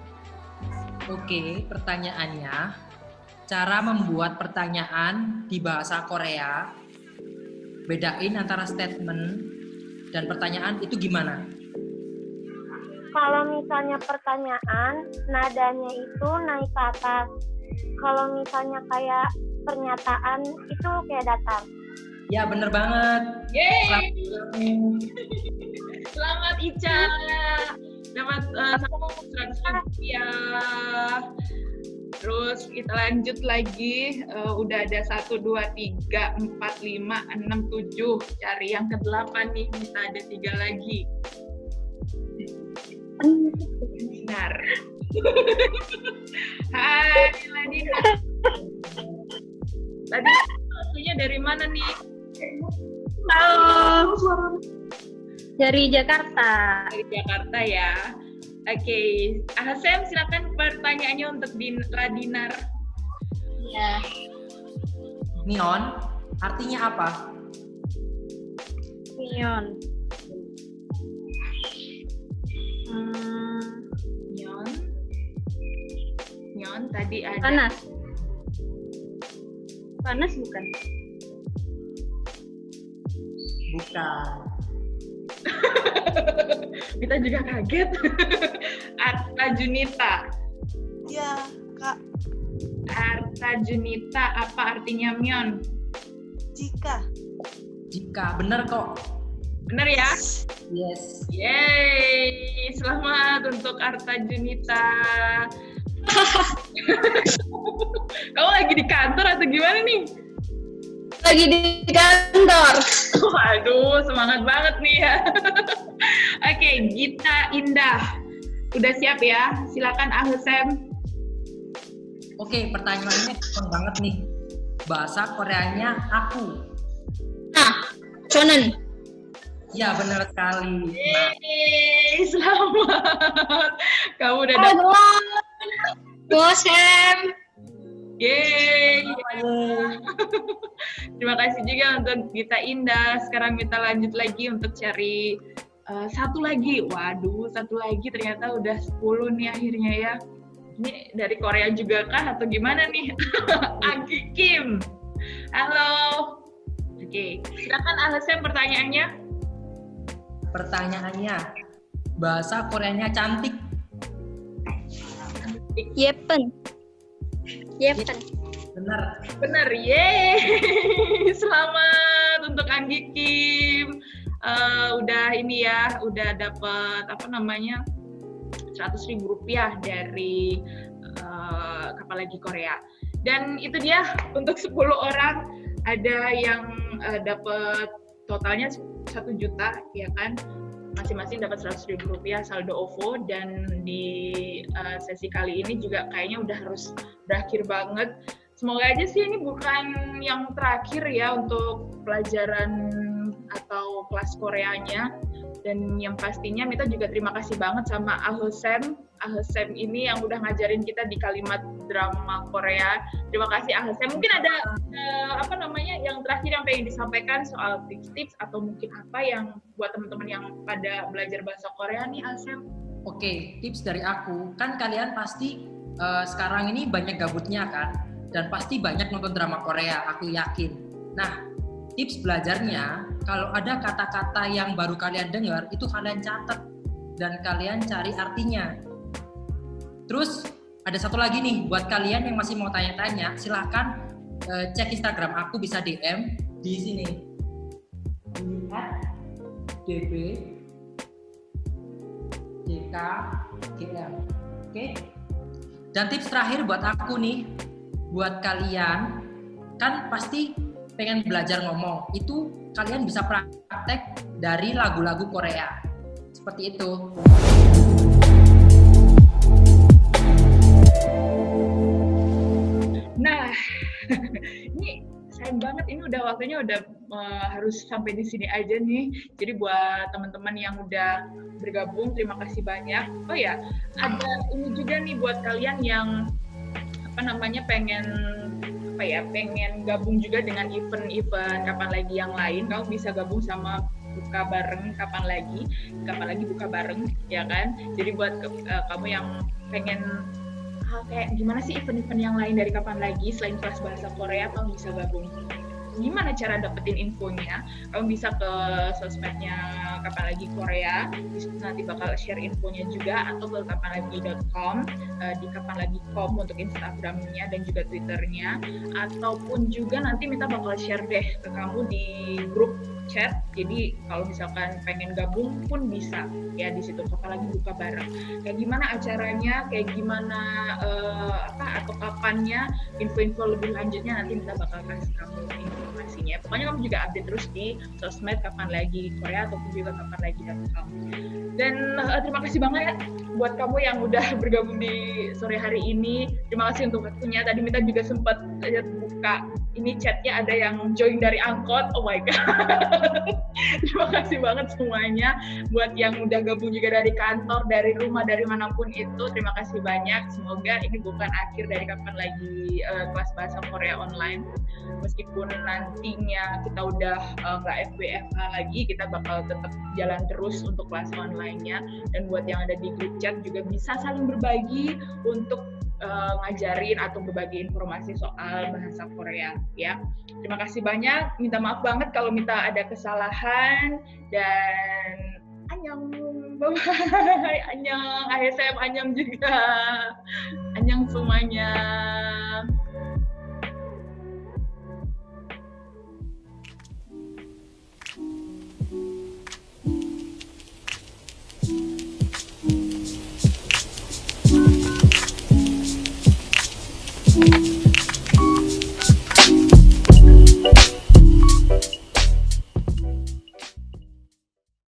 Oke, pertanyaannya. Cara membuat pertanyaan di bahasa Korea. Bedain antara statement dan pertanyaan itu gimana? Kalau misalnya pertanyaan, nadanya itu naik ke atas. Kalau misalnya kayak pernyataan, itu kayak datar. Ya, bener banget. Yeay! Selamat Ica. Dapat 100.000 rupiah. Terus kita lanjut lagi. Udah ada 1, 2, 3, 4, 5, 6, 7. Cari yang ke-8 nih. Kita ada 3 lagi. Benar. Hai Ladina. Tadi aslinya dari mana nih? Halo. Dari Jakarta. Dari Jakarta ya. Oke, Ahsem silakan pertanyaannya untuk Ladinar. Ya. Neon, artinya apa? Neon. Nyon tadi ada Panas. Panas bukan? Bukan. Mita juga kaget. Arta Junita. Iya, Kak. Arta Junita, apa artinya Myon? Jika, bener kok. Bener ya? Yes. Yeay, selamat untuk Arta Junita. Kamu lagi di kantor atau gimana nih? Lagi di kantor. Waduh, semangat banget nih ya. Oke, Gita Indah. Udah siap ya? Silakan Ahsem. Oke, pertanyaannya gampang banget nih. Bahasa Koreanya aku. Chonen. Ya, benar sekali. Nah, Yeay, selamat. Kamu udah Halo, dapat. Bosem. Yeay. Terima kasih juga untuk Gita Indah. Sekarang kita lanjut lagi untuk cari satu lagi. Waduh, satu lagi ternyata udah 10 nih akhirnya ya. Ini dari Korea juga kah atau gimana nih? Agi Kim. Halo. Oke, silakan Ahsem pertanyaannya. pertanyaannya, bahasa Koreanya cantik. Yepen. Bener. Bener, yeay. Selamat untuk Anggi Kim. Udah ini ya, udah dapat Rp100.000 dari Kapal Lagi Korea. Dan itu dia untuk 10 orang, ada yang dapat totalnya 1 juta, ya kan? Masing-masing dapat Rp100.000 saldo OVO, dan di sesi kali ini juga kayaknya udah harus berakhir banget. Semoga aja sih ini bukan yang terakhir ya untuk pelajaran atau kelas Koreanya. Dan yang pastinya Mita juga terima kasih banget sama Ahsem. Ahsem ini yang udah ngajarin kita di kalimat drama Korea. Terima kasih Ahsem. Mungkin ada yang terakhir yang pengen disampaikan soal tips-tips atau mungkin apa yang buat teman-teman yang pada belajar bahasa Korea nih, Ahsem. Oke, tips dari aku. Kan kalian pasti sekarang ini banyak gabutnya kan? Dan pasti banyak nonton drama Korea, aku yakin. Nah, tips belajarnya, kalau ada kata-kata yang baru kalian dengar, itu kalian catat dan kalian cari artinya. Terus ada satu lagi nih, buat kalian yang masih mau tanya-tanya, silahkan cek Instagram aku, bisa DM di sini. @db JKGM. Oke. Dan tips terakhir buat aku nih, buat kalian, kan pasti pengen belajar ngomong, itu kalian bisa praktek dari lagu-lagu Korea. Seperti itu. Nah, ini sayang banget, ini udah waktunya udah harus sampai di sini aja nih. Jadi buat teman-teman yang udah bergabung, terima kasih banyak. Oh ya, ada ini juga nih buat kalian yang pengen gabung juga dengan event-event Kapan Lagi yang lain. Kamu bisa gabung sama buka bareng Kapan Lagi buka bareng, ya kan? Jadi buat kamu yang pengen kayak gimana sih event-event yang lain dari Kapan Lagi selain kelas bahasa Korea, kamu bisa gabung. Gimana cara dapetin infonya? Kamu bisa ke sosmednya Kapan Lagi Korea, nanti bakal share infonya juga, atau ke kapanlagi.com, di kapanlagi.com untuk Instagramnya dan juga Twitternya, ataupun juga nanti Mita bakal share deh ke kamu di grup chat. Jadi kalau misalkan pengen gabung pun bisa ya di situ, Kapan Lagi buka bareng. Kayak gimana acaranya, kayak gimana atau kapannya, info-info lebih lanjutnya nanti Mita bakal kasih kamu informasinya. Pokoknya kamu juga update terus di sosmed Kapan Lagi Korea ataupun juga kapanlagi.com. Dan terima kasih banget buat kamu yang udah bergabung di sore hari ini. Terima kasih untuk waktunya. Tadi Mita juga sempat buka ini chatnya, ada yang join dari angkot. Oh my god. Terima kasih banget semuanya. Buat yang udah gabung juga dari kantor, dari rumah, dari manapun itu, terima kasih banyak. Semoga ini bukan akhir dari Kapan Lagi kelas bahasa Korea online. Meskipun nantinya kita udah nggak FBFH lagi, kita bakal tetap jalan terus untuk kelas online-nya. Dan buat yang ada di grup chat juga bisa saling berbagi untuk ngajarin atau berbagi informasi soal bahasa Korea ya. Terima kasih banyak. Minta maaf banget kalau minta ada kesalahan dan annyeong. Bye. Annyeong. ASM annyeong juga. Annyeong semuanya.